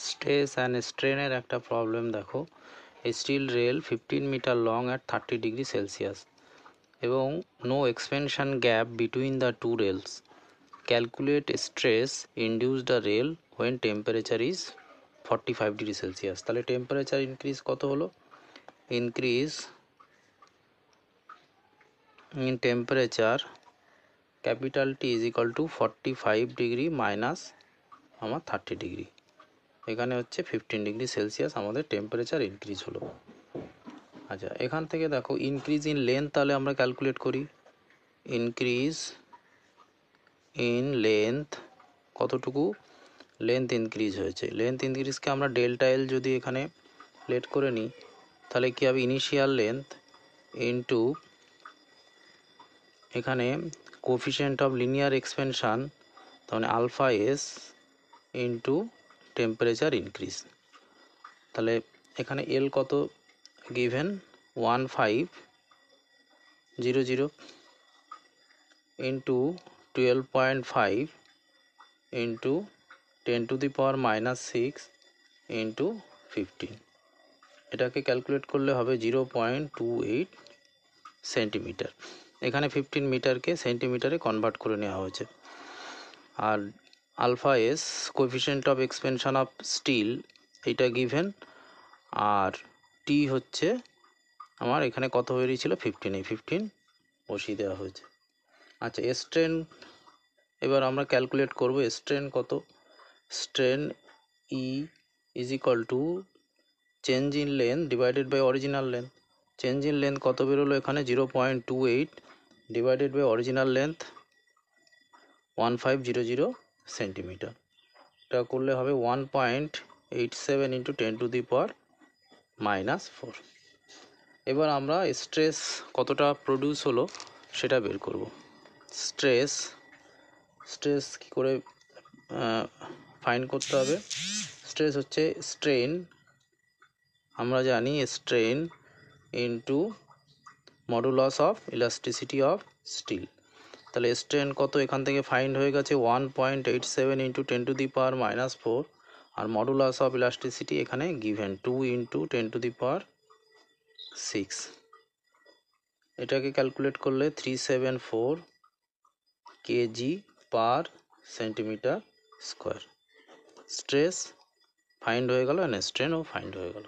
Stress and স্ট্রেনের একটা problem দেখো। A steel rail 15 meter long at 30 degree Celsius এবং no expansion gap between the two rails. Calculate stress induced the rail when temperature is 45 degree Celsius. তাহলে temperature increase কত হলো? Increase in temperature capital T is equal to 45 degree minus আমার 30 degree, এখানে হচ্ছে 15 degree Celsius আমাদের temperature increase হলো। আচ্ছা, এখান থেকে দেখো ইনক্রিজ ইন লেন্থ তাহলে আমরা ক্যালকুলেট করি। ইনক্রিজ ইন লেন্থ কতটুকু? লেন্থ ইনক্রিজ হয়েছে। লেন্থ ইনক্রিজকে আমরা ডেল্টা এল যদি এখানে লেট করে নিই তাহলে কী হবে? ইনিশিয়াল লেন্থ ইনটু এখানে কোফিশিয়েন্ট অফ লিনিয়ার এক্সপেনশান, তাহলে alpha S into temperature increase. তাহলে এখানে এল কত given? 1500 into 12.5 into 10 to the power -6 into 15। এটাকে ক্যালকুলেট করলে হবে 0.28 সেন্টিমিটার। এখানে 15 মিটারকে সেন্টিমিটারে কনভার্ট করে নেওয়া হয়েছে। আর alpha is coefficient of expansion of steel এইটা গিভেন, আর টি হচ্ছে আমার এখানে কত বেরিয়েছিল? 15। এই 15 বসিয়ে দেওয়া হয়েছে। আচ্ছা, স্ট্রেন এবার আমরা ক্যালকুলেট করব। স্ট্রেন কত? Strain E is equal to change in length divided by original length. Change in length কত বেরোলো এখানে? 0.28 divided by original length 1500 centimetre. এটা করলে হবে 1.87 ইন্টু 10 টু দি পাওয়ার -4। এবার আমরা স্ট্রেস কতটা প্রডিউস হলো সেটা বের করব। স্ট্রেস কী করে ফাইন্ড করতে হবে? স্ট্রেস হচ্ছে স্ট্রেন, আমরা জানি strain into modulus of elasticity of steel. তাহলে স্ট্রেন কত এখান থেকে ফাইন্ড হয়ে গেছে? 1.87 ইন্টু 10 টু দি পাওয়ার -4, আর মডুলাস অফ ইলাস্টিসিটি এখানে given 2 into 10 to the power 6। এটাকে ক্যালকুলেট করলে 374 KG per centimetre square. Stress find হয়ে গেল, স্ট্রেনও ফাইন্ড হয়ে গেল।